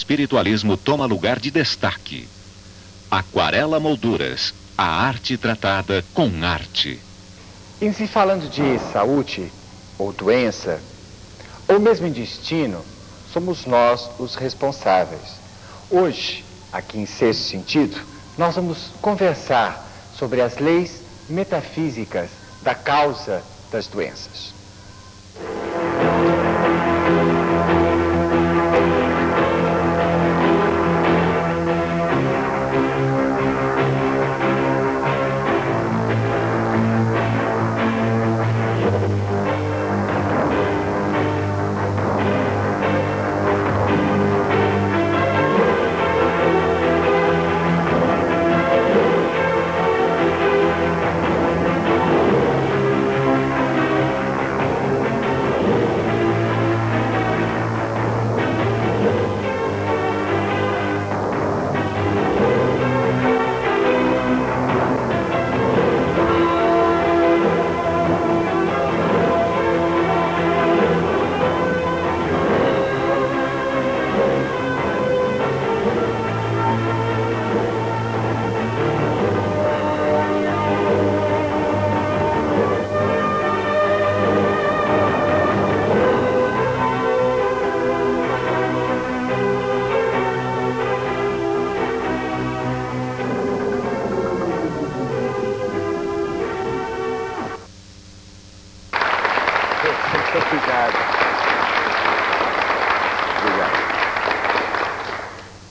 espiritualismo toma lugar de destaque. Aquarela Molduras, a arte tratada com arte. Em se falando de saúde ou doença, ou mesmo em destino, somos nós os responsáveis. Hoje, aqui em Sexto Sentido, nós vamos conversar sobre as leis metafísicas da causa das doenças.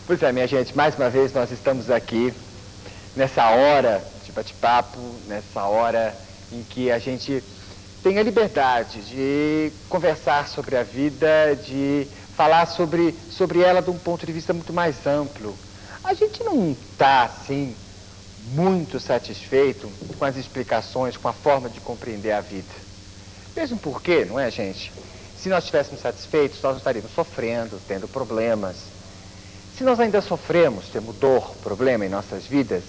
Pois é, minha gente, mais uma vez nós estamos aqui nessa hora de bate-papo, nessa hora em que a gente tem a liberdade de conversar sobre a vida, de falar sobre ela de um ponto de vista muito mais amplo. A gente não está, assim, muito satisfeito com as explicações, com a forma de compreender a vida. Mesmo porque, não é, gente? Se nós estivéssemos satisfeitos, nós não estaríamos sofrendo, tendo problemas. Se nós ainda sofremos, temos dor, problema em nossas vidas,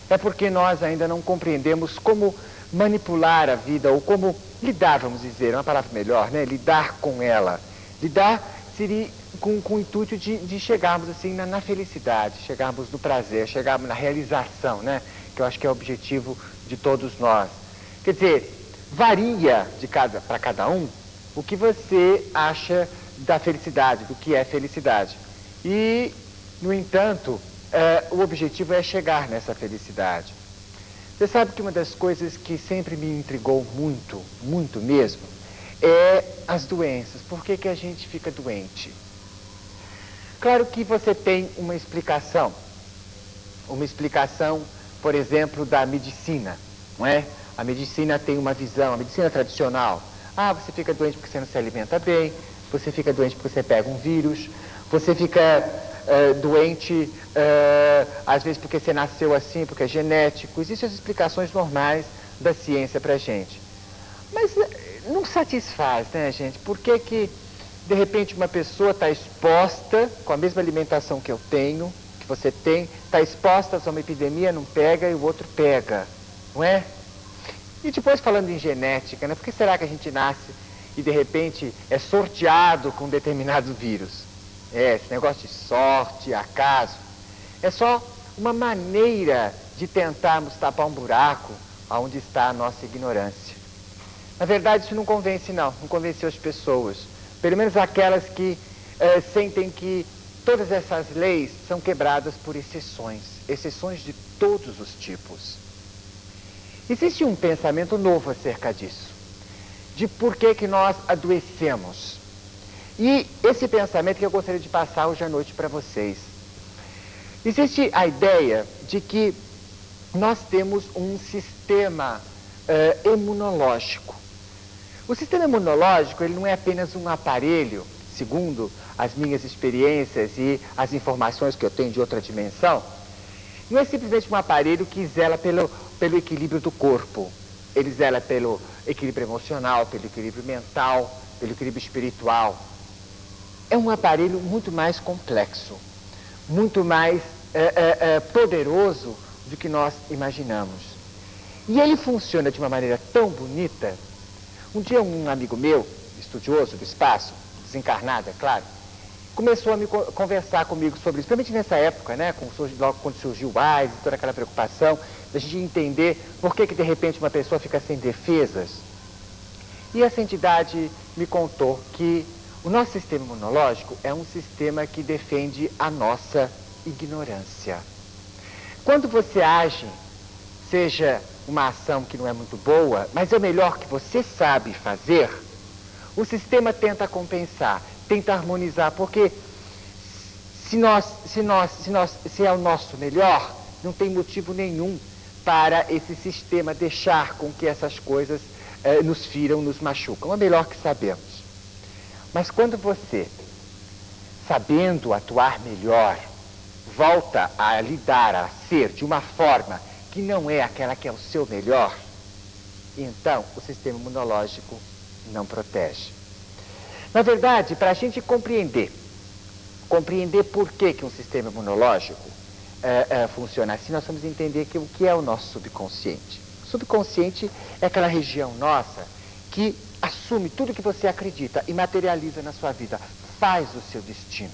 é porque nós ainda não compreendemos como manipular a vida, ou como lidar, vamos dizer, uma palavra melhor, né? Lidar com ela. Lidar seria com o intuito de chegarmos assim na felicidade, chegarmos no prazer, chegarmos na realização, né? Que eu acho que é o objetivo de todos nós. Quer dizer, varia para cada um o que você acha da felicidade, do que é felicidade. E, no entanto, o objetivo é chegar nessa felicidade. Você sabe que uma das coisas que sempre me intrigou muito, muito mesmo, é as doenças. Por que a gente fica doente? Claro que você tem uma explicação, por exemplo, da medicina, não é? A medicina tem uma visão, a medicina tradicional. Você fica doente porque você não se alimenta bem, você fica doente porque você pega um vírus, você fica doente, às vezes porque você nasceu assim, porque é genético. Existem as explicações normais da ciência pra gente. Mas não satisfaz, né, gente? Por que de repente, uma pessoa está exposta, com a mesma alimentação que eu tenho, que você tem, está exposta a uma epidemia, não pega, e o outro pega, não é? E depois, falando em genética, né? Por que será que a gente nasce e, de repente, é sorteado com um determinado vírus? Esse negócio de sorte, acaso, é só uma maneira de tentarmos tapar um buraco onde está a nossa ignorância. Na verdade, isso não convence, não convenceu as pessoas. Pelo menos aquelas que sentem que todas essas leis são quebradas por exceções de todos os tipos. Existe um pensamento novo acerca disso, de por que nós adoecemos. E esse pensamento que eu gostaria de passar hoje à noite para vocês. Existe a ideia de que nós temos um sistema imunológico. O sistema imunológico, ele não é apenas um aparelho, segundo as minhas experiências e as informações que eu tenho de outra dimensão. Não é simplesmente um aparelho que zela pelo equilíbrio do corpo. Ele zela pelo equilíbrio emocional, pelo equilíbrio mental, pelo equilíbrio espiritual. É um aparelho muito mais complexo, muito mais poderoso do que nós imaginamos. E ele funciona de uma maneira tão bonita. Um dia um amigo meu, estudioso do espaço, desencarnado, é claro, começou a conversar comigo sobre isso, principalmente nessa época, né, logo quando surgiu o AIDS, toda aquela preocupação, da gente entender por que de repente uma pessoa fica sem defesas. E essa entidade me contou que o nosso sistema imunológico é um sistema que defende a nossa ignorância. Quando você age, seja uma ação que não é muito boa, mas é o melhor que você sabe fazer, o sistema tenta compensar, tenta harmonizar, porque se é o nosso melhor, não tem motivo nenhum para esse sistema deixar com que essas coisas nos firam, nos machucam. É o melhor que sabemos. Mas quando você, sabendo atuar melhor, volta a lidar, a ser de uma forma que não é aquela que é o seu melhor, então o sistema imunológico não protege. Na verdade, para a gente compreender por que um sistema imunológico funciona assim, nós vamos entender que o que é o nosso subconsciente. O subconsciente é aquela região nossa que assume tudo que você acredita e materializa na sua vida, faz o seu destino.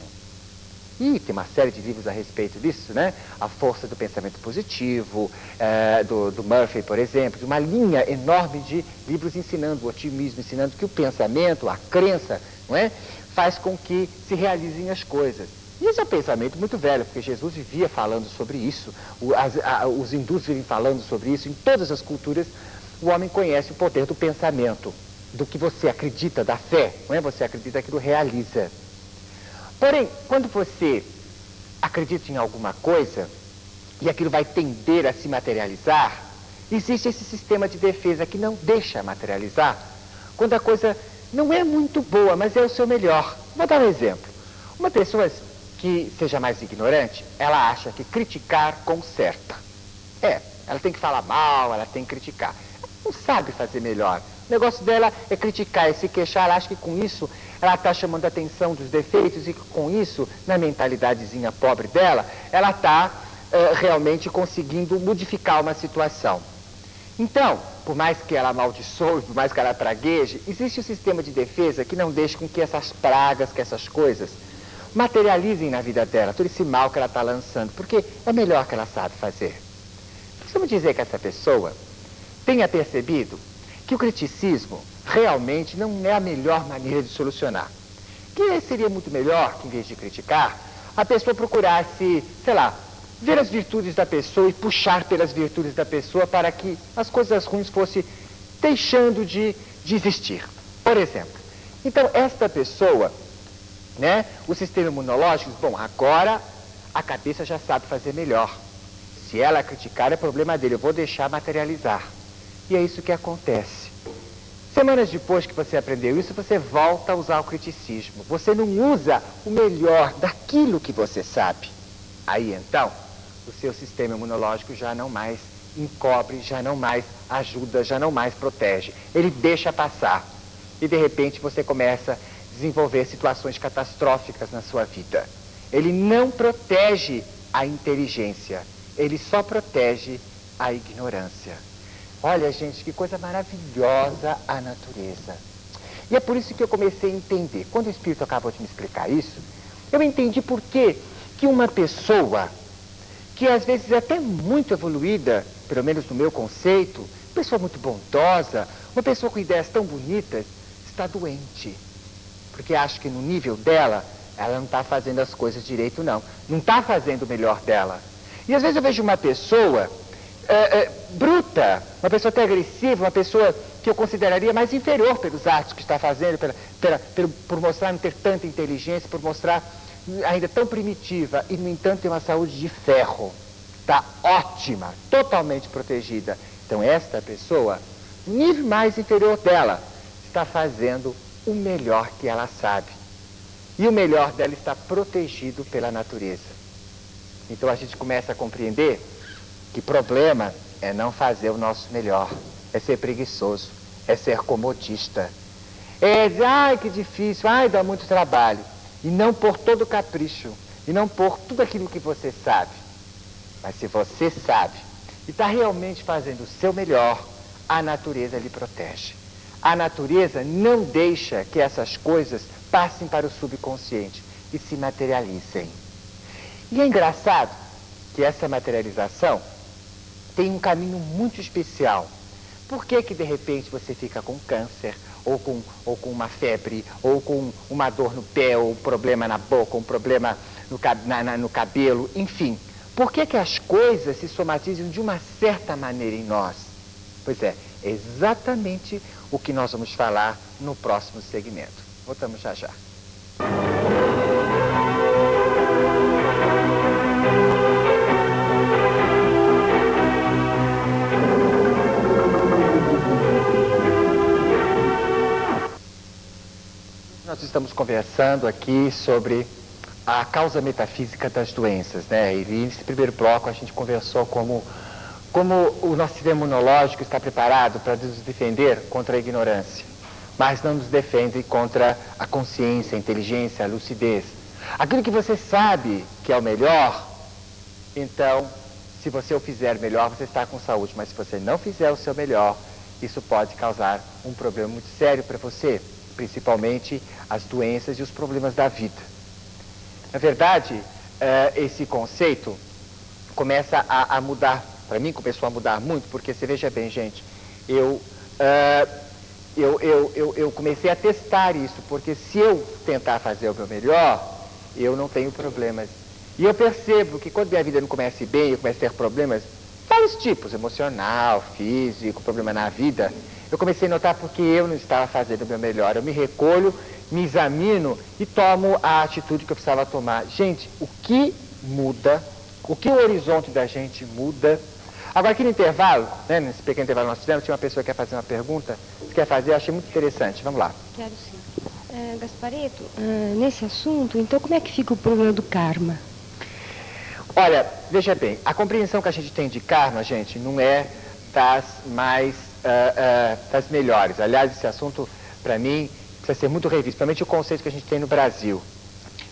E tem uma série de livros a respeito disso, né? A força do pensamento positivo, do Murphy, por exemplo, de uma linha enorme de livros ensinando o otimismo, ensinando que o pensamento, a crença, não é? Faz com que se realizem as coisas. E esse é um pensamento muito velho, porque Jesus vivia falando sobre isso, os hindus vivem falando sobre isso, em todas as culturas o homem conhece o poder do pensamento, do que você acredita, da fé, não é? Você acredita, aquilo realiza. Porém, quando você acredita em alguma coisa e aquilo vai tender a se materializar, existe esse sistema de defesa que não deixa materializar quando a coisa não é muito boa, mas é o seu melhor. Vou dar um exemplo. Uma pessoa que seja mais ignorante, ela acha que criticar conserta. Ela tem que falar mal, ela tem que criticar. Ela não sabe fazer melhor. O negócio dela é criticar, é se queixar. Ela acha que com isso ela está chamando a atenção dos defeitos e que com isso, na mentalidadezinha pobre dela, ela está realmente conseguindo modificar uma situação. Então, por mais que ela amaldiçoe, por mais que ela pragueje, existe um sistema de defesa que não deixa com que essas pragas, que essas coisas materializem na vida dela, todo esse mal que ela está lançando, porque é melhor que ela sabe fazer. Precisamos dizer que essa pessoa tenha percebido que o criticismo realmente não é a melhor maneira de solucionar. Que seria muito melhor que, em vez de criticar, a pessoa procurasse, sei lá, ver as virtudes da pessoa e puxar pelas virtudes da pessoa para que as coisas ruins fossem deixando de existir. Por exemplo, então esta pessoa, né, o sistema imunológico, bom, agora a cabeça já sabe fazer melhor. Se ela criticar, é problema dele, eu vou deixar materializar. E é isso que acontece. Semanas depois que você aprendeu isso, você volta a usar o criticismo. Você não usa o melhor daquilo que você sabe. Aí então, o seu sistema imunológico já não mais encobre, já não mais ajuda, já não mais protege. Ele deixa passar. E de repente você começa a desenvolver situações catastróficas na sua vida. Ele não protege a inteligência, ele só protege a ignorância. Olha, gente, que coisa maravilhosa a natureza. E é por isso que eu comecei a entender. Quando o Espírito acabou de me explicar isso, eu entendi por que uma pessoa, que às vezes é até muito evoluída, pelo menos no meu conceito, uma pessoa muito bondosa, uma pessoa com ideias tão bonitas, está doente. Porque acho que no nível dela, ela não está fazendo as coisas direito, não. Não está fazendo o melhor dela. E às vezes eu vejo uma pessoa bruta, uma pessoa até agressiva, uma pessoa que eu consideraria mais inferior pelos atos que está fazendo, por mostrar não ter tanta inteligência, por mostrar ainda tão primitiva, e no entanto tem uma saúde de ferro. Está ótima, totalmente protegida. Então esta pessoa, no nível mais inferior dela, está fazendo o melhor que ela sabe. E o melhor dela está protegido pela natureza. Então a gente começa a compreender que problema é não fazer o nosso melhor, é ser preguiçoso, é ser comodista, é dizer, ai que difícil, ai dá muito trabalho, e não pôr todo o capricho, e não pôr tudo aquilo que você sabe. Mas se você sabe e está realmente fazendo o seu melhor, a natureza lhe protege. A natureza não deixa que essas coisas passem para o subconsciente. e se materializem. E é engraçado que essa materialização tem um caminho muito especial. Por que que de repente você fica com câncer, ou com uma febre, ou com uma dor no pé, ou um problema na boca, um problema no cabelo, enfim? Por que que as coisas se somatizam de uma certa maneira em nós? Pois é exatamente o que nós vamos falar no próximo segmento. Voltamos já já. Nós estamos conversando aqui sobre a causa metafísica das doenças, né? E nesse primeiro bloco a gente conversou como o nosso sistema imunológico está preparado para nos defender contra a ignorância, mas não nos defende contra a consciência, a inteligência, a lucidez. Aquilo que você sabe que é o melhor, então, se você o fizer melhor, você está com saúde, mas se você não fizer o seu melhor, isso pode causar um problema muito sério para você, principalmente as doenças e os problemas da vida. Na verdade, esse conceito começa a mudar, para mim começou a mudar muito, porque você veja bem, gente, eu comecei a testar isso, porque se eu tentar fazer o meu melhor, eu não tenho problemas. E eu percebo que quando minha vida não começa bem, eu começo a ter problemas, vários tipos, emocional, físico, problema na vida, eu comecei a notar porque eu não estava fazendo o meu melhor. Eu me recolho, me examino e tomo a atitude que eu precisava tomar. Gente, o que muda, o que o horizonte da gente muda. Agora aqui no intervalo, né, nesse pequeno intervalo que nós fizemos, tinha uma pessoa que quer fazer uma pergunta. Você quer fazer? Eu achei muito interessante. Vamos lá. Quero sim. Gasparetto, nesse assunto, então como é que fica o problema do karma? Olha, veja bem, a compreensão que a gente tem de karma, gente, não é das melhores. Aliás, esse assunto, para mim, precisa ser muito revisto, principalmente o conceito que a gente tem no Brasil.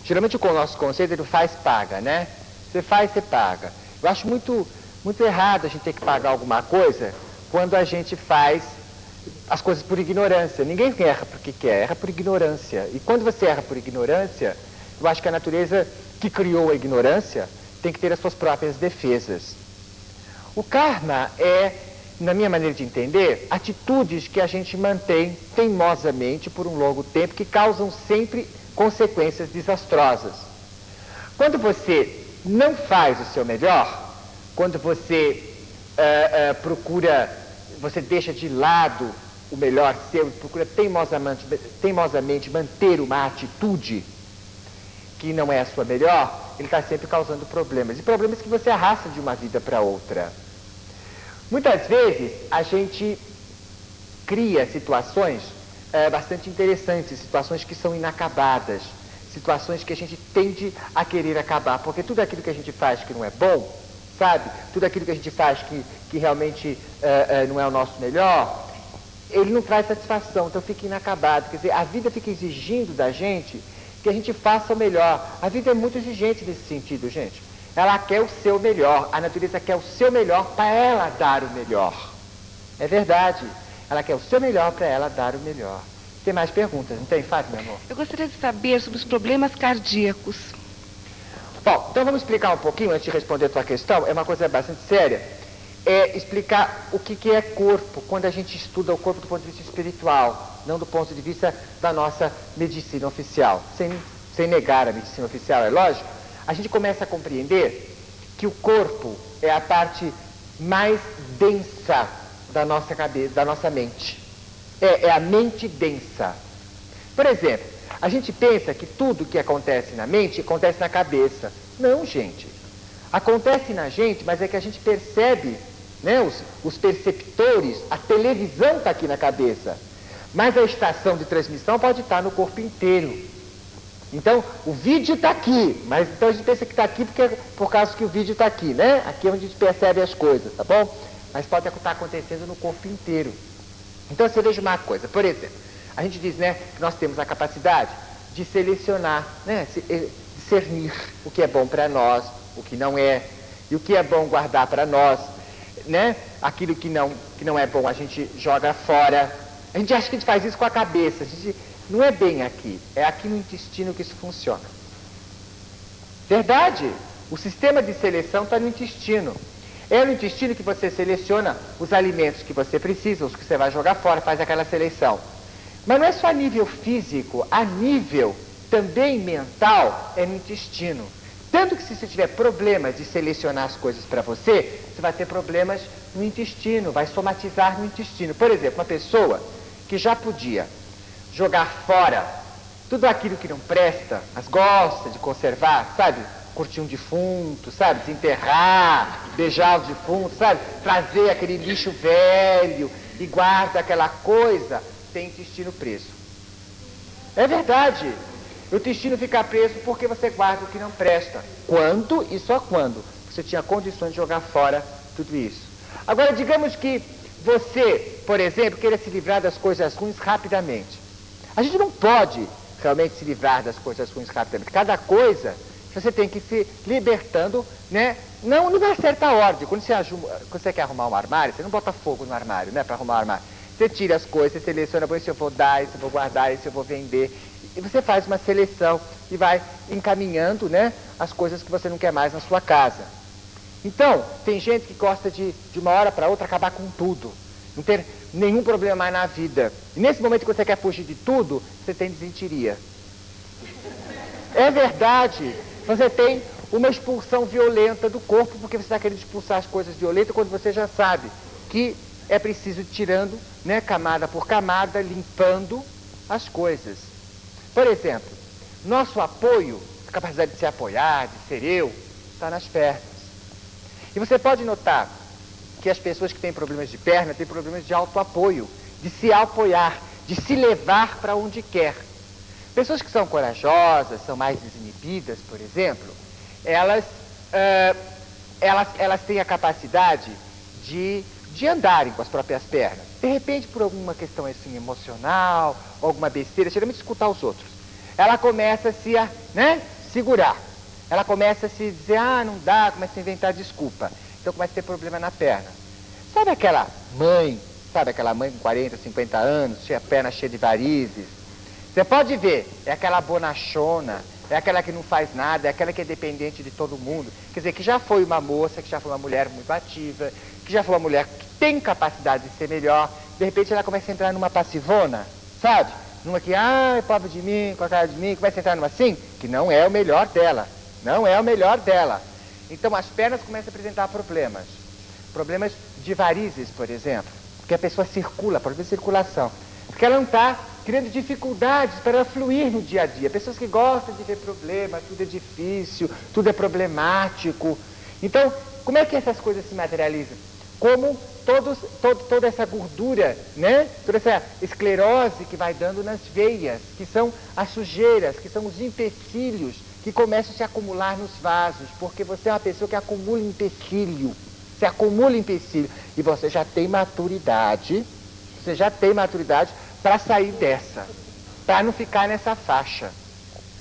Geralmente o nosso conceito é do faz-paga, né? Você faz, você paga. Eu acho muito errado a gente ter que pagar alguma coisa quando a gente faz as coisas por ignorância. Ninguém erra porque quer, erra por ignorância. E quando você erra por ignorância, eu acho que a natureza que criou a ignorância tem que ter as suas próprias defesas. O karma é, na minha maneira de entender, atitudes que a gente mantém teimosamente por um longo tempo que causam sempre consequências desastrosas. Quando você não faz o seu melhor, quando você você deixa de lado o melhor seu, procura teimosamente manter uma atitude que não é a sua melhor, ele está sempre causando problemas. E problemas que você arrasta de uma vida para outra. Muitas vezes a gente cria situações bastante interessantes, situações que são inacabadas, situações que a gente tende a querer acabar, porque tudo aquilo que a gente faz que não é bom, sabe? Tudo aquilo que a gente faz que realmente não é o nosso melhor, ele não traz satisfação, então fica inacabado. Quer dizer, a vida fica exigindo da gente que a gente faça o melhor. A vida é muito exigente nesse sentido, gente. Ela quer o seu melhor, a natureza quer o seu melhor para ela dar o melhor. É verdade, ela quer o seu melhor para ela dar o melhor. Tem mais perguntas, não tem, Fátima, meu amor? Eu gostaria de saber sobre os problemas cardíacos. Bom, então vamos explicar um pouquinho, antes de responder a tua questão, é uma coisa bastante séria, é explicar o que é corpo, quando a gente estuda o corpo do ponto de vista espiritual, não do ponto de vista da nossa medicina oficial. Sem negar a medicina oficial, é lógico, a gente começa a compreender que o corpo é a parte mais densa da nossa cabeça, da nossa mente. É a mente densa. Por exemplo, a gente pensa que tudo que acontece na mente acontece na cabeça. Não, gente. Acontece na gente, mas é que a gente percebe, né, os perceptores, a televisão está aqui na cabeça. Mas a estação de transmissão pode estar no corpo inteiro. Então, o vídeo está aqui, mas então a gente pensa que está aqui por causa que o vídeo está aqui, né? Aqui é onde a gente percebe as coisas, tá bom? Mas pode estar acontecendo no corpo inteiro. Então, você veja uma coisa, por exemplo, a gente diz, né, que nós temos a capacidade de selecionar, né, discernir o que é bom para nós, o que não é, e o que é bom guardar para nós, né? Aquilo que não é bom a gente joga fora. A gente acha que a gente faz isso com a cabeça, não é bem aqui, é aqui no intestino que isso funciona. Verdade. O sistema de seleção está no intestino. É no intestino que você seleciona os alimentos que você precisa, os que você vai jogar fora, faz aquela seleção. Mas não é só a nível físico, a nível também mental é no intestino. Tanto que se você tiver problemas de selecionar as coisas para você, você vai ter problemas no intestino, vai somatizar no intestino. Por exemplo, uma pessoa que já podia jogar fora tudo aquilo que não presta, mas gosta de conservar, sabe? Curtir um defunto, sabe? Desenterrar, beijar o defunto, sabe? Trazer aquele lixo velho e guarda aquela coisa, tem intestino preso. É verdade. O intestino fica preso porque você guarda o que não presta. Quando e só quando você tinha condições de jogar fora tudo isso. Agora, digamos que você, por exemplo, queira se livrar das coisas ruins rapidamente. A gente não pode realmente se livrar das coisas ruins rapidamente. Cada coisa você tem que ir se libertando, né? Não numa certa ordem. Quando você quer arrumar um armário, você não bota fogo no armário, né? Para arrumar o armário. Você tira as coisas, você seleciona, bom, se eu vou dar, se eu vou guardar, se eu vou vender. E você faz uma seleção e vai encaminhando, né, as coisas que você não quer mais na sua casa. Então, tem gente que gosta de uma hora para outra acabar com tudo. Não ter nenhum problema mais na vida. E nesse momento que você quer fugir de tudo, você tem desentiria. É verdade. Você tem uma expulsão violenta do corpo, porque você está querendo expulsar as coisas violentas quando você já sabe que é preciso ir tirando, né, camada por camada, limpando as coisas. Por exemplo, nosso apoio, a capacidade de se apoiar, de ser eu, está nas pernas. E você pode notar que as pessoas que têm problemas de perna têm problemas de autoapoio, de se apoiar, de se levar para onde quer. Pessoas que são corajosas, são mais desinibidas, por exemplo, elas têm a capacidade de andarem com as próprias pernas. De repente, por alguma questão assim emocional, alguma besteira, geralmente escutar os outros, ela começa a se segurar. Ela começa a se dizer, não dá, começa a inventar desculpa. Então começa a ter problema na perna. Sabe aquela mãe com 40, 50 anos, a perna cheia de varizes? Você pode ver, é aquela bonachona, é aquela que não faz nada, é aquela que é dependente de todo mundo. Quer dizer, que já foi uma moça, que já foi uma mulher muito ativa, que já foi uma mulher que tem capacidade de ser melhor. De repente ela começa a entrar numa passivona, sabe? Numa que, pobre de mim, com a cara de mim, começa a entrar numa assim, que não é o melhor dela. Não é o melhor dela. Então as pernas começam a apresentar problemas. Problemas de varizes, por exemplo. Porque a pessoa circula, problema de circulação. Porque ela não está criando dificuldades para ela fluir no dia a dia. Pessoas que gostam de ver problemas, tudo é difícil, tudo é problemático. Então, como é que essas coisas se materializam? Como toda essa gordura, né? Toda essa esclerose que vai dando nas veias, que são as sujeiras, que são os empecilhos que começam a se acumular nos vasos, porque você é uma pessoa que acumula empecilho. Você acumula empecilho. E você já tem maturidade para sair dessa, para não ficar nessa faixa.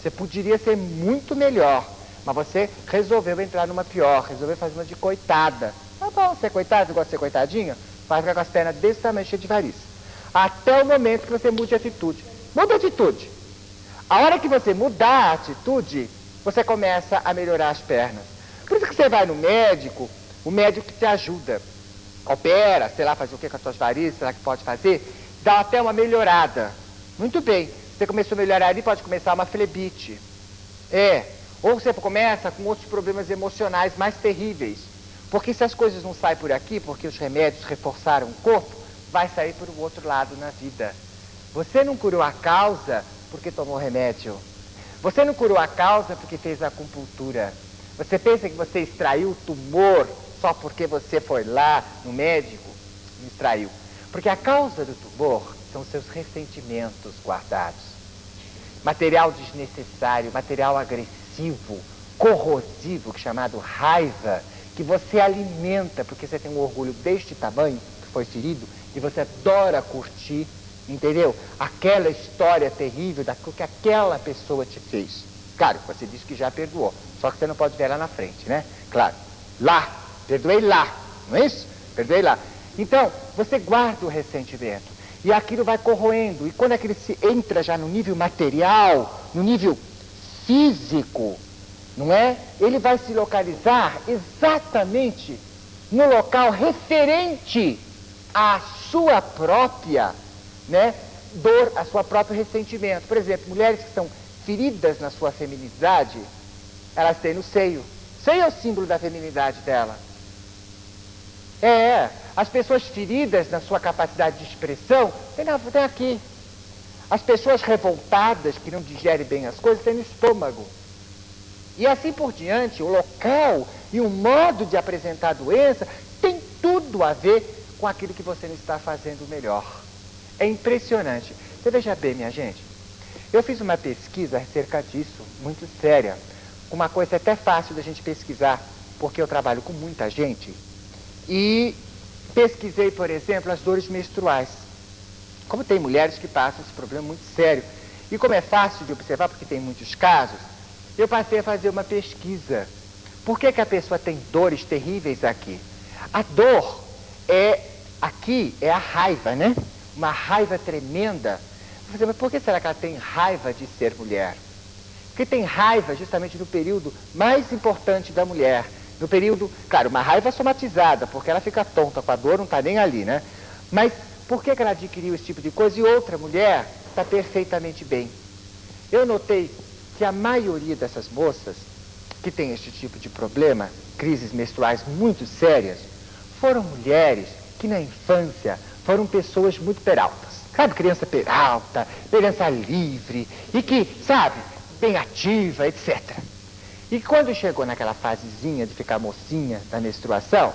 Você poderia ser muito melhor, mas você resolveu entrar numa pior, resolveu fazer uma de coitada. Tá bom, você é coitado, você gosta de ser coitadinha? Vai ficar com as pernas desse tamanho, cheio de varizes. Até o momento que você mude de atitude. Muda a atitude. A hora que você mudar a atitude, você começa a melhorar as pernas. Por isso que você vai no médico, o médico que te ajuda. Opera, sei lá, faz o que com as suas varizes, será que pode fazer? Dá até uma melhorada. Muito bem. Você começou a melhorar ali, pode começar uma flebite. Ou você começa com outros problemas emocionais mais terríveis. Porque se as coisas não saem por aqui, porque os remédios reforçaram o corpo, vai sair por um outro lado na vida. Você não curou a causa porque tomou remédio. Você não curou a causa porque fez a acupuntura. Você pensa que você extraiu o tumor só porque você foi lá no médico? Não extraiu. Porque a causa do tumor são os seus ressentimentos guardados. Material desnecessário, material agressivo, corrosivo, chamado raiva, que você alimenta, porque você tem um orgulho deste tamanho, que foi ferido, e você adora curtir, entendeu? Aquela história terrível daquilo que aquela pessoa te fez. Claro, você disse que já perdoou, só que você não pode ver lá na frente, né? Claro, lá, perdoei lá, não é isso? Perdoei lá. Então, você guarda o ressentimento, e aquilo vai corroendo, e quando aquilo se entra já no nível material, no nível físico, não é? Ele vai se localizar exatamente no local referente à sua própria, né, dor, a sua próprio ressentimento. Por exemplo, mulheres que estão feridas na sua feminilidade, elas têm no seio. Seio é o símbolo da feminilidade dela. As pessoas feridas na sua capacidade de expressão, tem aqui. As pessoas revoltadas, que não digerem bem as coisas, têm no estômago. E assim por diante, o local e o modo de apresentar a doença tem tudo a ver com aquilo que você não está fazendo melhor. É impressionante. Você veja bem, minha gente, eu fiz uma pesquisa acerca disso, muito séria, uma coisa até fácil da gente pesquisar, porque eu trabalho com muita gente, e pesquisei, por exemplo, as dores menstruais. Como tem mulheres que passam esse problema muito sério, e como é fácil de observar, porque tem muitos casos, eu passei a fazer uma pesquisa. Por que a pessoa tem dores terríveis aqui? A dor aqui é a raiva, né? Uma raiva tremenda. Mas por que será que ela tem raiva de ser mulher? Porque tem raiva justamente no período mais importante da mulher. No período, claro, uma raiva somatizada, porque ela fica tonta com a dor, não está nem ali, né? Mas por que ela adquiriu esse tipo de coisa e outra mulher está perfeitamente bem? Eu notei que a maioria dessas moças que tem este tipo de problema, crises menstruais muito sérias, foram mulheres que na infância foram pessoas muito peraltas. Sabe, criança peralta, criança livre, e que, sabe, bem ativa, etc. E quando chegou naquela fasezinha de ficar mocinha da menstruação,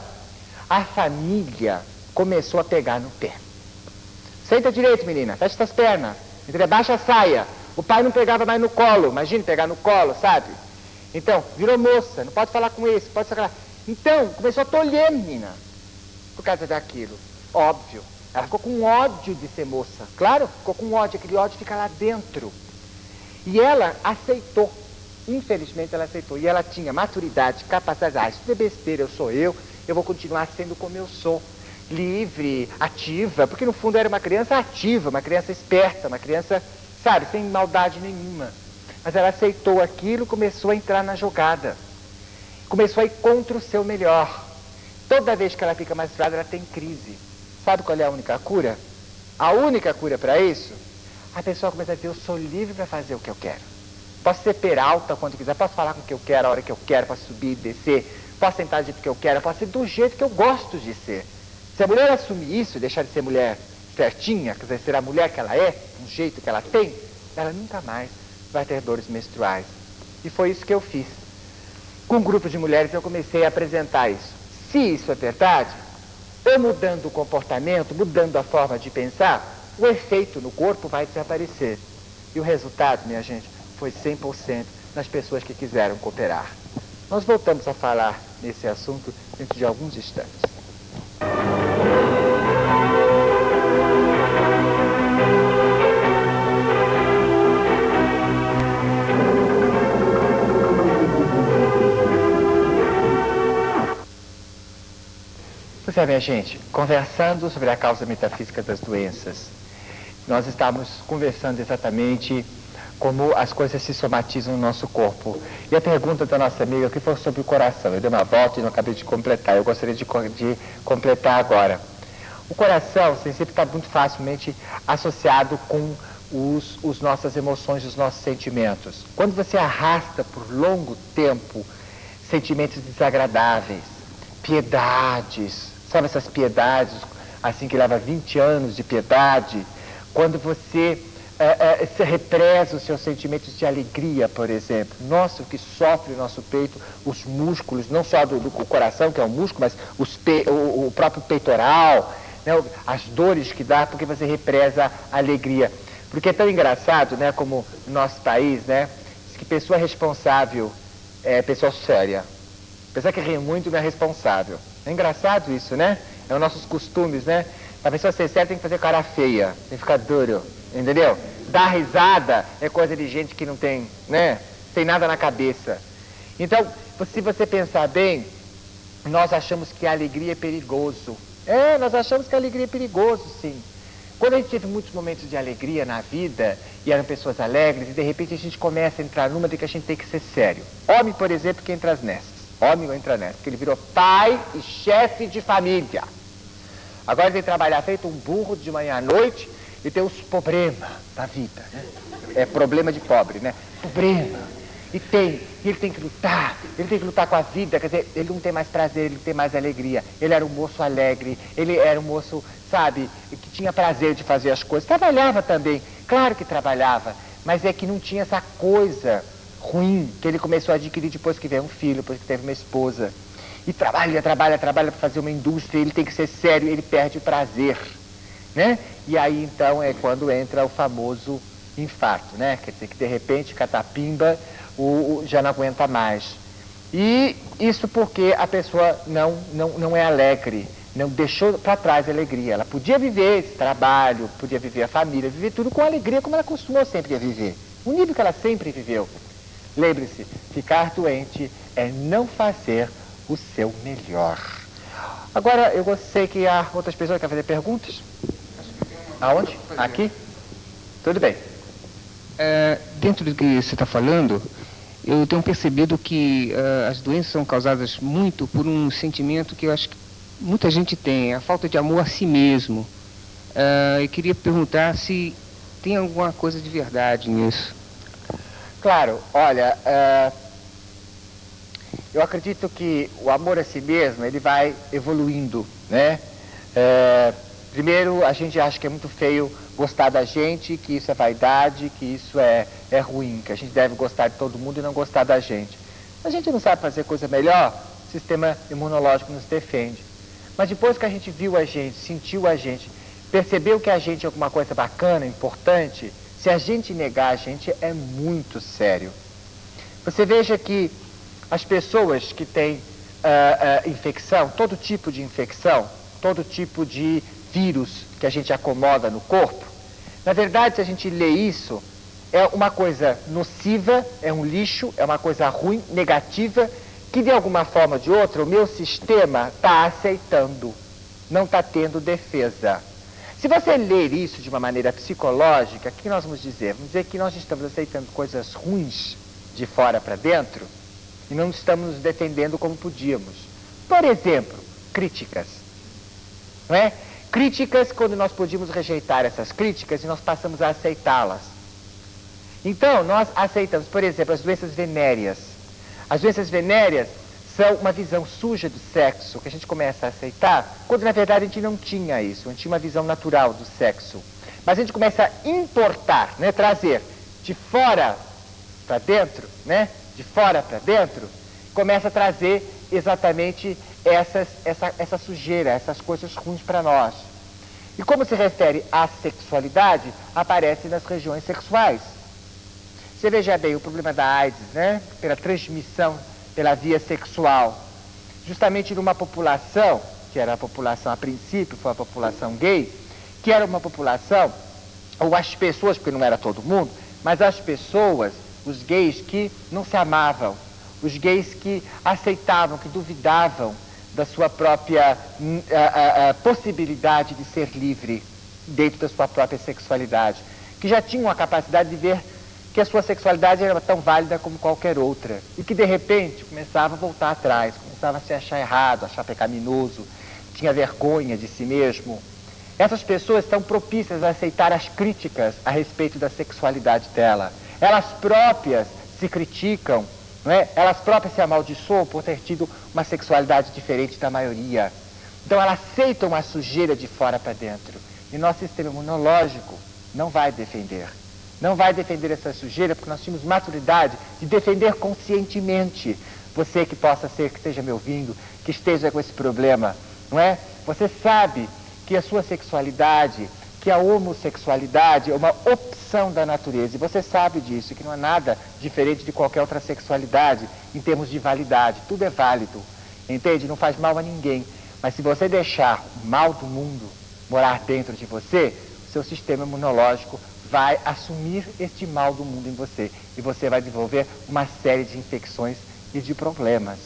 a família começou a pegar no pé. Senta direito, menina, fecha as pernas, entrebaixa a saia. O pai não pegava mais no colo, imagine pegar no colo, sabe? Então, virou moça, não pode falar com esse, pode falar. Então, começou a tolher a menina, por causa daquilo. Óbvio, ela ficou com ódio de ser moça. Claro, ficou com ódio, aquele ódio fica lá dentro. E ela aceitou, infelizmente ela aceitou. E ela tinha maturidade, capacidade, isso é besteira, eu vou continuar sendo como eu sou. Livre, ativa, porque no fundo era uma criança ativa, uma criança esperta, uma criança, sabe, sem maldade nenhuma. Mas ela aceitou aquilo, começou a entrar na jogada. Começou a ir contra o seu melhor. Toda vez que ela fica menstruada, ela tem crise. Sabe qual é a única cura? A única cura para isso? A pessoa começa a dizer, eu sou livre para fazer o que eu quero. Posso ser peralta quando quiser, posso falar com o que eu quero, a hora que eu quero, posso subir e descer, posso sentar do jeito que eu quero, posso ser do jeito que eu gosto de ser. Se a mulher assumir isso e deixar de ser mulher certinha, quer dizer, ser a mulher que ela é, um jeito que ela tem, ela nunca mais vai ter dores menstruais. E foi isso que eu fiz. Com um grupo de mulheres eu comecei a apresentar isso. Se isso é verdade, ou mudando o comportamento, mudando a forma de pensar, o efeito no corpo vai desaparecer. E o resultado, minha gente, foi 100% nas pessoas que quiseram cooperar. Nós voltamos a falar nesse assunto dentro de alguns instantes. Pois é, minha gente, conversando sobre a causa metafísica das doenças, nós estamos conversando exatamente como as coisas se somatizam no nosso corpo. E a pergunta da nossa amiga que foi sobre o coração. Eu dei uma volta e não acabei de completar. Eu gostaria de completar agora. O coração sempre está muito facilmente associado com as nossas emoções, os nossos sentimentos. Quando você arrasta por longo tempo sentimentos desagradáveis, piedades, sabe essas piedades, assim que leva 20 anos de piedade, quando você se represa os seus sentimentos de alegria, por exemplo. Nossa, o que sofre o nosso peito, os músculos, não só do coração, que é o músculo, mas o próprio peitoral, né, as dores que dá, porque você represa a alegria. Porque é tão engraçado, né, como no nosso país, né, que pessoa responsável é pessoa séria. Pessoa que ri muito não é responsável. É engraçado isso, né? É os nossos costumes, né? Para a pessoa ser séria tem que fazer cara feia, tem que ficar duro, entendeu? Dar risada é coisa de gente que não tem, né? Tem nada na cabeça. Então, se você pensar bem, nós achamos que a alegria é perigoso. Nós achamos que a alegria é perigoso, sim. Quando a gente teve muitos momentos de alegria na vida, e eram pessoas alegres, e de repente a gente começa a entrar numa de que a gente tem que ser sério. Homem, por exemplo, que entra nessas. Homem entra nessas, porque ele virou pai e chefe de família. Agora ele tem que trabalhar feito um burro de manhã à noite e tem os problemas da vida, né? É problema de pobre, né? Problema. E ele tem que lutar com a vida, quer dizer, ele não tem mais prazer, ele não tem mais alegria. Ele era um moço alegre, ele era um moço, sabe, que tinha prazer de fazer as coisas. Trabalhava também, claro que trabalhava, mas é que não tinha essa coisa ruim que ele começou a adquirir depois que veio um filho, depois que teve uma esposa. E trabalha para fazer uma indústria, ele tem que ser sério, ele perde o prazer, né? E aí então é quando entra o famoso infarto, né? Quer dizer que de repente, catapimba, já não aguenta mais. E isso porque a pessoa não é alegre, não deixou para trás a alegria. Ela podia viver esse trabalho, podia viver a família, viver tudo com alegria como ela costumou sempre a viver. O nível que ela sempre viveu. Lembre-se, ficar doente é não fazer o seu melhor. Agora, eu sei que há outras pessoas que querem fazer perguntas. Aonde? Aqui? Tudo bem. Dentro do que você está falando, eu tenho percebido que as doenças são causadas muito por um sentimento que eu acho que muita gente tem, a falta de amor a si mesmo. Eu queria perguntar se tem alguma coisa de verdade nisso. Claro, olha, eu acredito que o amor a si mesmo, ele vai evoluindo, né? Primeiro, a gente acha que é muito feio gostar da gente, que isso é vaidade, que isso é ruim, que a gente deve gostar de todo mundo e não gostar da gente. A gente não sabe fazer coisa melhor, o sistema imunológico nos defende. Mas depois que a gente viu a gente, sentiu a gente, percebeu que a gente é alguma coisa bacana, importante, se a gente negar a gente é muito sério. Você veja que as pessoas que têm infecção, todo tipo de infecção, todo tipo de vírus que a gente acomoda no corpo, na verdade, se a gente lê isso, é uma coisa nociva, é um lixo, é uma coisa ruim, negativa, que de alguma forma ou de outra o meu sistema está aceitando, não está tendo defesa. Se você ler isso de uma maneira psicológica, o que nós vamos dizer? Vamos dizer que nós estamos aceitando coisas ruins de fora para dentro e não estamos nos defendendo como podíamos. Por exemplo, críticas. Não é? Críticas, quando nós podíamos rejeitar essas críticas e nós passamos a aceitá-las. Então, nós aceitamos, por exemplo, as doenças venéreas. As doenças venéreas são uma visão suja do sexo, que a gente começa a aceitar, quando na verdade a gente não tinha isso, a gente tinha uma visão natural do sexo. Mas a gente começa a importar, né, trazer de fora para dentro, né, de fora para dentro, começa a trazer exatamente essa sujeira, essas coisas ruins para nós. E como se refere à sexualidade, aparece nas regiões sexuais. Você veja bem o problema da AIDS, né? Pela transmissão pela via sexual. Justamente numa população, que era a população a princípio, foi a população gay, que era uma população, ou as pessoas, porque não era todo mundo, mas as pessoas, os gays que não se amavam, os gays que aceitavam, que duvidavam da sua própria possibilidade de ser livre dentro da sua própria sexualidade, que já tinham a capacidade de ver que a sua sexualidade era tão válida como qualquer outra, e que de repente começava a voltar atrás, começava a se achar errado, achar pecaminoso, tinha vergonha de si mesmo. Essas pessoas estão propícias a aceitar as críticas a respeito da sexualidade dela. Elas próprias se criticam, não é? Elas próprias se amaldiçoam por ter tido uma sexualidade diferente da maioria. Então elas aceitam a sujeira de fora para dentro. E nosso sistema imunológico não vai defender. Não vai defender essa sujeira porque nós tínhamos maturidade de defender conscientemente. Você que possa ser, que esteja me ouvindo, que esteja com esse problema, não é? Você sabe que a sua sexualidade, que a homossexualidade é uma opção da natureza. E você sabe disso, que não há nada diferente de qualquer outra sexualidade em termos de validade. Tudo é válido, entende? Não faz mal a ninguém. Mas se você deixar o mal do mundo morar dentro de você, o seu sistema imunológico vai assumir este mal do mundo em você. E você vai desenvolver uma série de infecções e de problemas.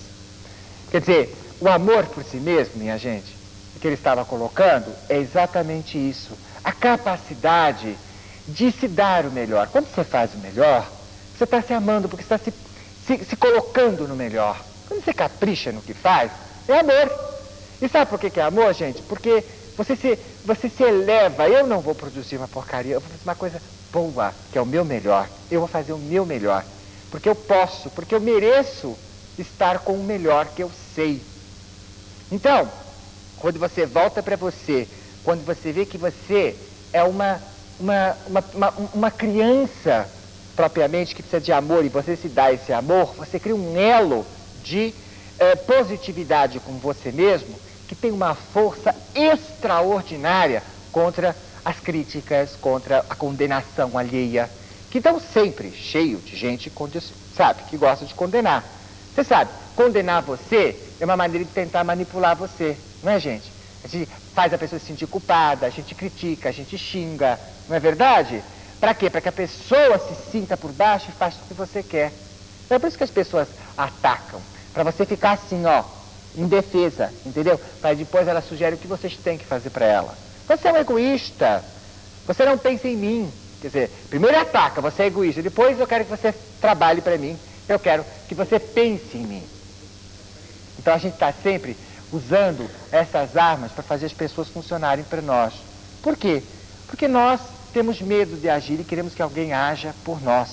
Quer dizer, o amor por si mesmo, minha gente, que ele estava colocando, é exatamente isso. A capacidade de se dar o melhor. Quando você faz o melhor, você está se amando, porque você está se colocando no melhor. Quando você capricha no que faz, é amor. E sabe por que é amor, gente? Porque você se eleva. Eu não vou produzir uma porcaria, eu vou fazer uma coisa boa, que é o meu melhor. Eu vou fazer o meu melhor. Porque eu posso, porque eu mereço estar com o melhor que eu sei. Então, quando você volta para você, quando você vê que você é uma criança propriamente que precisa de amor e você se dá esse amor, você cria um elo de positividade com você mesmo que tem uma força extraordinária contra as críticas, contra a condenação alheia, que estão sempre cheio de gente, sabe, que gosta de condenar. Você sabe, condenar você é uma maneira de tentar manipular você, não é, gente? A gente faz a pessoa se sentir culpada, a gente critica, a gente xinga, não é verdade? Para quê? Para que a pessoa se sinta por baixo e faça o que você quer. É por isso que as pessoas atacam, para você ficar assim, ó, indefesa, entendeu? Para depois ela sugere o que vocês têm que fazer para ela. Você é um egoísta, você não pensa em mim. Quer dizer, primeiro ataca, você é egoísta, depois eu quero que você trabalhe para mim, eu quero que você pense em mim. Então a gente está sempre usando essas armas para fazer as pessoas funcionarem para nós. Por quê? Porque nós temos medo de agir e queremos que alguém haja por nós.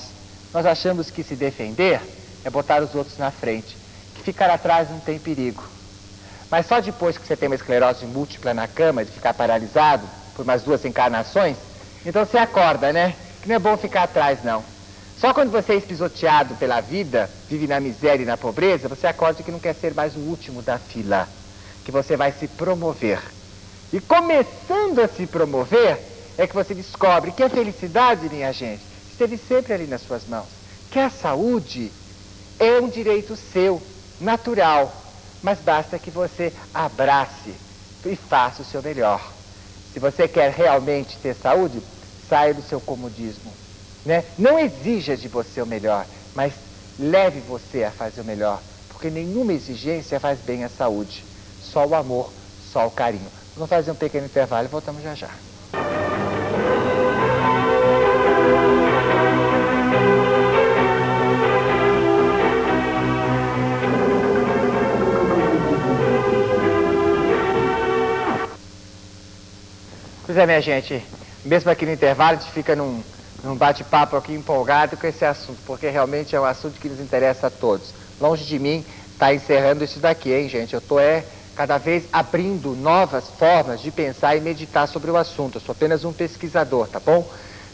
Nós achamos que se defender é botar os outros na frente, que ficar atrás não tem perigo. Mas só depois que você tem uma esclerose múltipla na cama, de ficar paralisado por umas 2 encarnações, então você acorda, né? Que não é bom ficar atrás, não. Só quando você é pisoteado pela vida, vive na miséria e na pobreza, você acorda que não quer ser mais o último da fila, que você vai se promover. E começando a se promover, é que você descobre que a felicidade, minha gente, esteve sempre ali nas suas mãos. Que a saúde é um direito seu, natural, mas basta que você abrace e faça o seu melhor. Se você quer realmente ter saúde, saia do seu comodismo, né? Não exija de você o melhor, mas leve você a fazer o melhor, porque nenhuma exigência faz bem à saúde. Só o amor, só o carinho. Vamos fazer um pequeno intervalo e voltamos já já. Pois é, minha gente, mesmo aqui no intervalo, a gente fica num bate-papo aqui empolgado com esse assunto, porque realmente é um assunto que nos interessa a todos. Longe de mim tá encerrando isso daqui, hein, gente? Eu tô cada vez abrindo novas formas de pensar e meditar sobre o assunto. Eu sou apenas um pesquisador, tá bom?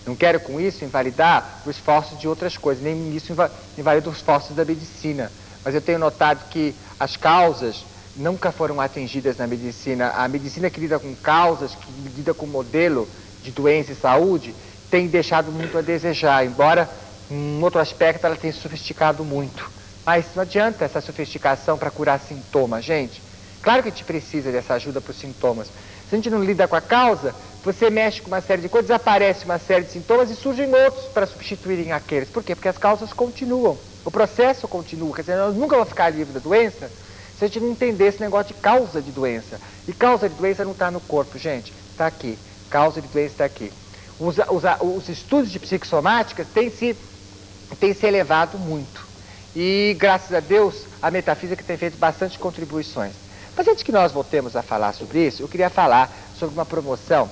Não quero com isso invalidar os esforços de outras coisas, nem isso invalida os esforços da medicina. Mas eu tenho notado que as causas nunca foram atingidas na medicina. A medicina que lida com causas, que lida com modelo de doença e saúde, tem deixado muito a desejar, embora em outro aspecto ela tenha sofisticado muito. Mas não adianta essa sofisticação para curar sintomas, gente. Claro que a gente precisa dessa ajuda para os sintomas. Se a gente não lida com a causa, você mexe com uma série de coisas, desaparece uma série de sintomas e surgem outros para substituírem aqueles. Por quê? Porque as causas continuam, o processo continua. Quer dizer, nós nunca vamos ficar livres da doença se a gente não entender esse negócio de causa de doença. E causa de doença não está no corpo, gente. Está aqui. Causa de doença está aqui. Os estudos de psicossomáticas têm se elevado muito. E, graças a Deus, a metafísica tem feito bastante contribuições. Mas antes que nós voltemos a falar sobre isso, eu queria falar sobre uma promoção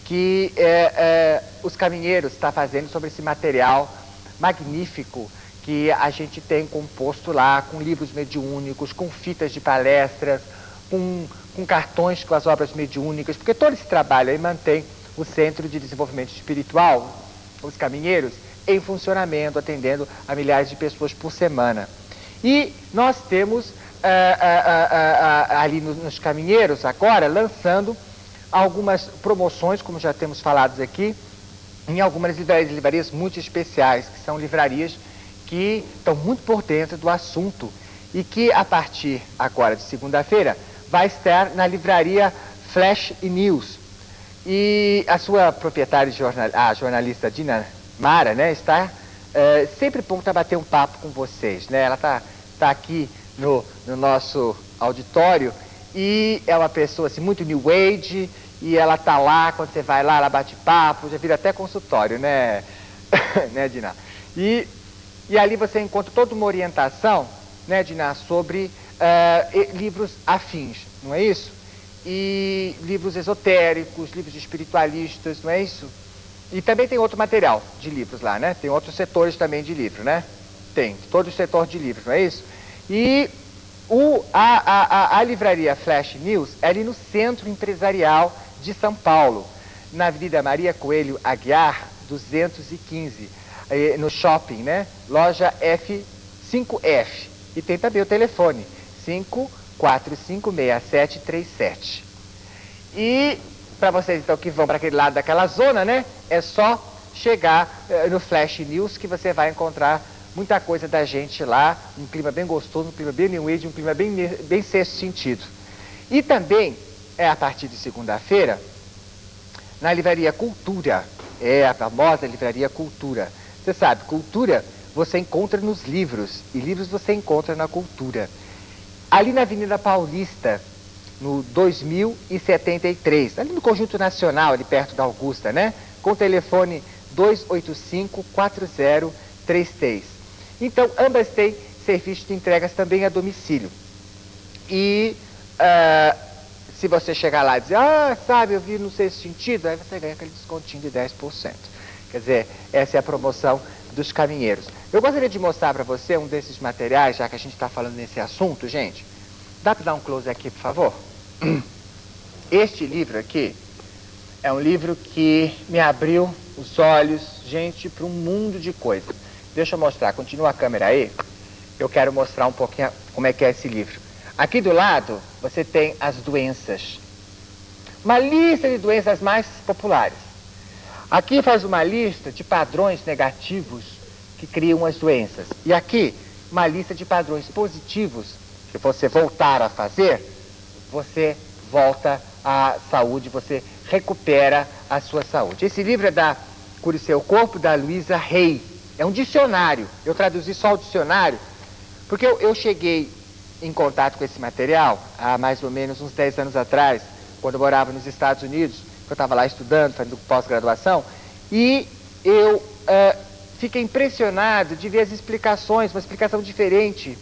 que os caminheiros estão fazendo sobre esse material magnífico que a gente tem composto lá, com livros mediúnicos, com fitas de palestras, com cartões com as obras mediúnicas, porque todo esse trabalho aí mantém o Centro de Desenvolvimento Espiritual, os Caminheiros, em funcionamento, atendendo a milhares de pessoas por semana. E nós temos ali nos Caminheiros agora, lançando algumas promoções, como já temos falado aqui, em algumas livrarias muito especiais, que são livrarias que estão muito por dentro do assunto e que a partir agora de segunda-feira vai estar na livraria Flash e News. E a sua proprietária, a jornalista Dina Mara, né, está sempre pronta a bater um papo com vocês, né? Ela está aqui no nosso auditório e é uma pessoa assim, muito new age e ela tá lá, quando você vai lá, ela bate papo, já vira até consultório, né, né, Dina? E ali você encontra toda uma orientação, né, Dina, sobre livros afins, não é isso? E livros esotéricos, livros espiritualistas, não é isso? E também tem outro material de livros lá, né? Tem outros setores também de livro, né? Tem, todo o setor de livros, não é isso? E a livraria Flash News é ali no Centro Empresarial de São Paulo, na Avenida Maria Coelho Aguiar, 215, no shopping, né? Loja F5F. E tem também o telefone, 5456737. E para vocês então que vão para aquele lado daquela zona, né? É só chegar no Flash News que você vai encontrar muita coisa da gente lá, um clima bem gostoso, um clima bem new age, um clima bem sexto sentido. E também, a partir de segunda-feira, na Livraria Cultura, a famosa Livraria Cultura. Você sabe, cultura você encontra nos livros, e livros você encontra na cultura. Ali na Avenida Paulista, no 2073, ali no Conjunto Nacional, ali perto da Augusta, né? Com o telefone 285-4033. Então, ambas têm serviço de entregas também a domicílio. E se você chegar lá e dizer, sabe, eu vi no sexto sentido, aí você ganha aquele descontinho de 10%. Quer dizer, essa é a promoção dos caminheiros. Eu gostaria de mostrar para você um desses materiais, já que a gente está falando nesse assunto, gente. Dá para dar um close aqui, por favor? Este livro aqui é um livro que me abriu os olhos, gente, para um mundo de coisas. Deixa eu mostrar, continua a câmera aí. Eu quero mostrar um pouquinho como é que é esse livro. Aqui do lado, você tem as doenças. Uma lista de doenças mais populares. Aqui faz uma lista de padrões negativos que criam as doenças. E aqui, uma lista de padrões positivos que você voltar a fazer, você volta à saúde, você recupera a sua saúde. Esse livro é da Cure Seu Corpo, da Luísa Rey. É um dicionário. Eu traduzi só o dicionário, porque eu cheguei em contato com esse material há mais ou menos uns 10 anos atrás, quando eu morava nos Estados Unidos, eu estava lá estudando, fazendo pós-graduação, e eu fiquei impressionado de ver as explicações, uma explicação diferente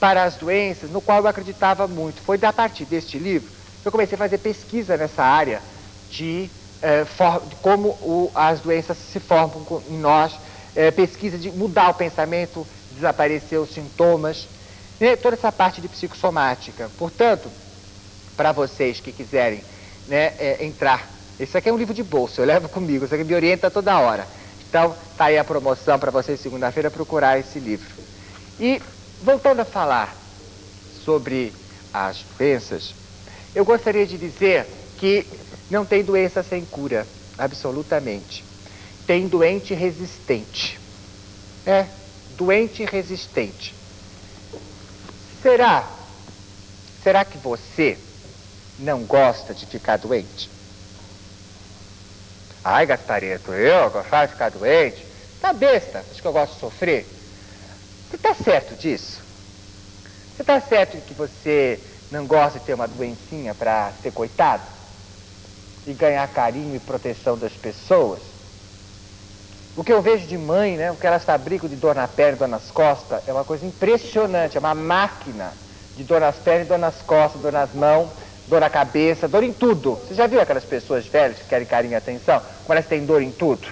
para as doenças, no qual eu acreditava muito. Foi a partir deste livro que eu comecei a fazer pesquisa nessa área de como as doenças se formam em nós, pesquisa de mudar o pensamento, desaparecer os sintomas, né, toda essa parte de psicossomática. Portanto, para vocês que quiserem, né, entrar, esse aqui é um livro de bolso, eu levo comigo, isso aqui me orienta toda hora. Então, tá aí a promoção para vocês segunda-feira procurar esse livro. E, voltando a falar sobre as doenças, eu gostaria de dizer que não tem doença sem cura, absolutamente. Tem doente resistente. Doente resistente. Será que você não gosta de ficar doente? Ai, Gaspareto, eu gostava de ficar doente? Tá besta, acho que eu gosto de sofrer. Você está certo disso? Você está certo de que você não gosta de ter uma doencinha para ser coitado? E ganhar carinho e proteção das pessoas? O que eu vejo de mãe, né, o que elas fabricam de dor na perna e dor nas costas, é uma coisa impressionante, é uma máquina de dor nas pernas e dor nas costas, dor nas mãos, dor na cabeça, dor em tudo. Você já viu aquelas pessoas velhas que querem carinho e atenção? Como elas têm dor em tudo?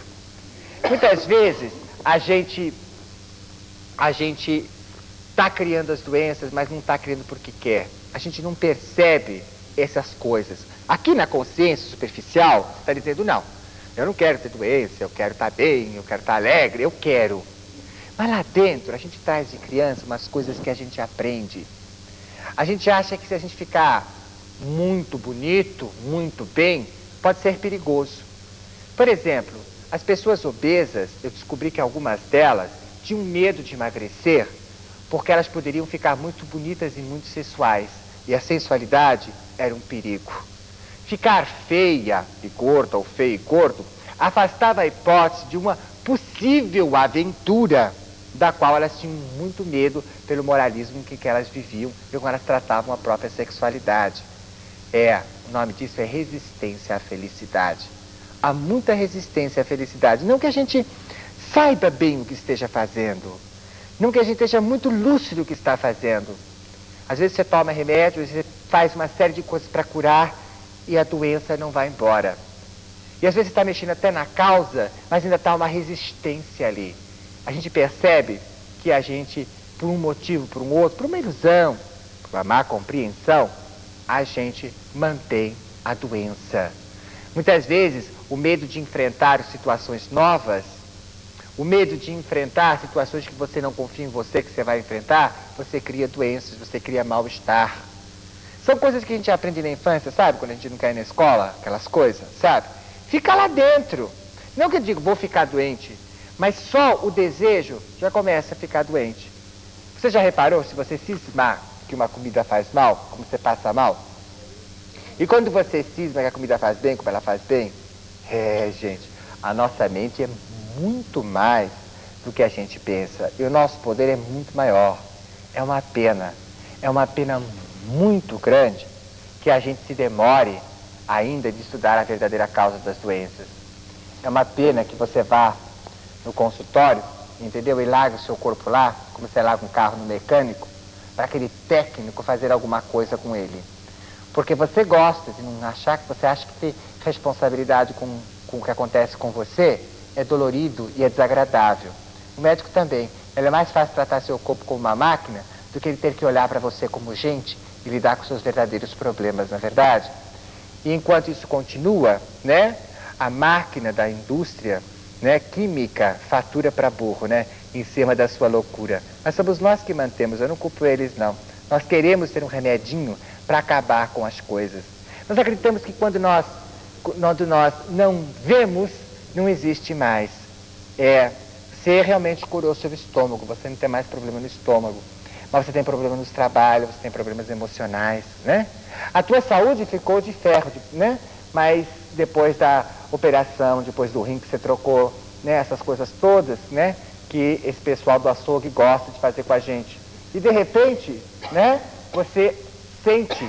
Muitas vezes a gente está criando as doenças, mas não está criando porque quer. A gente não percebe essas coisas. Aqui na consciência superficial, está dizendo, não, eu não quero ter doença, eu quero estar bem, eu quero estar alegre, eu quero. Mas lá dentro, a gente traz de criança umas coisas que a gente aprende. A gente acha que se a gente ficar muito bonito, muito bem, pode ser perigoso. Por exemplo, as pessoas obesas, eu descobri que algumas delas tinham medo de emagrecer porque elas poderiam ficar muito bonitas e muito sensuais. E a sensualidade era um perigo. Ficar feia e gorda, ou feio e gordo, afastava a hipótese de uma possível aventura, da qual elas tinham muito medo pelo moralismo em que elas viviam e como elas tratavam a própria sexualidade. O nome disso é resistência à felicidade. Há muita resistência à felicidade. Não que a gente saiba bem o que esteja fazendo. Não que a gente esteja muito lúcido o que está fazendo. Às vezes você toma remédio, às vezes você faz uma série de coisas para curar e a doença não vai embora. E às vezes você está mexendo até na causa, mas ainda está uma resistência ali. A gente percebe que a gente, por um motivo, por um outro, por uma ilusão, por uma má compreensão, a gente mantém a doença. Muitas vezes, o medo de enfrentar situações novas, o medo de enfrentar situações que você não confia em você, que você vai enfrentar, você cria doenças, você cria mal-estar. São coisas que a gente aprende na infância, sabe? Quando a gente não cai na escola, aquelas coisas, sabe? Fica lá dentro. Não que eu digo, vou ficar doente, mas só o desejo já começa a ficar doente. Você já reparou, se você cismar que uma comida faz mal, como você passa mal? E quando você cisma que a comida faz bem, como ela faz bem? Gente, a nossa mente é muito mais do que a gente pensa. E o nosso poder é muito maior. É uma pena muito grande que a gente se demore ainda de estudar a verdadeira causa das doenças. É uma pena que você vá no consultório, entendeu? E largue o seu corpo lá, como você larga um carro no mecânico, para aquele técnico fazer alguma coisa com ele. Porque você gosta de não achar que você acha que ter responsabilidade com o que acontece com você é dolorido e é desagradável. O médico também. Ele é mais fácil tratar seu corpo como uma máquina do que ele ter que olhar para você como gente e lidar com seus verdadeiros problemas, na verdade. E enquanto isso continua, né, a máquina da indústria, né, química fatura para burro, né, em cima da sua loucura. Mas somos nós que mantemos, eu não culpo eles não. Nós queremos ter um remedinho para acabar com as coisas. Nós acreditamos que quando nós não vemos, não existe mais. Você realmente curou seu estômago, você não tem mais problema no estômago. Mas você tem problema nos trabalhos, você tem problemas emocionais, né? A tua saúde ficou de ferro, né? Mas depois da operação, depois do rim que você trocou, né? Essas coisas todas, né? Que esse pessoal do açougue gosta de fazer com a gente. E de repente, né? Você sente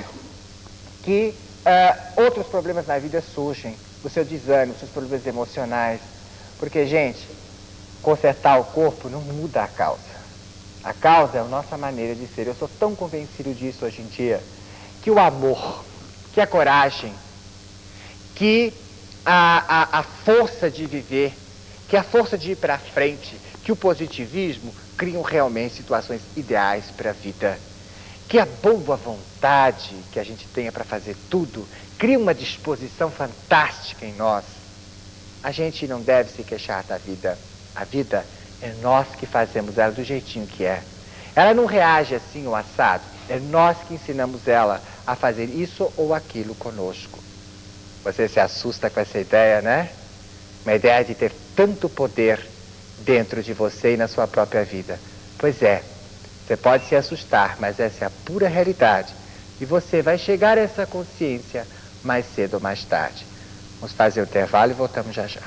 que outros problemas na vida surgem. O seu desânimo, os seus problemas emocionais. Porque, gente, consertar o corpo não muda a causa. A causa é a nossa maneira de ser. Eu sou tão convencido disso hoje em dia, que o amor, que a coragem, que a força de viver, que a força de ir para frente, que o positivismo criam realmente situações ideais para a vida. Que a boa vontade que a gente tenha para fazer tudo cria uma disposição fantástica em nós. A gente não deve se queixar da vida. A vida é nós que fazemos ela do jeitinho que é. Ela não reage assim ou assado. É nós que ensinamos ela a fazer isso ou aquilo conosco. Você se assusta com essa ideia, né? Uma ideia de ter tanto poder dentro de você e na sua própria vida. Pois é, você pode se assustar, mas essa é a pura realidade. E você vai chegar a essa consciência mais cedo ou mais tarde. Vamos fazer o intervalo e voltamos já já.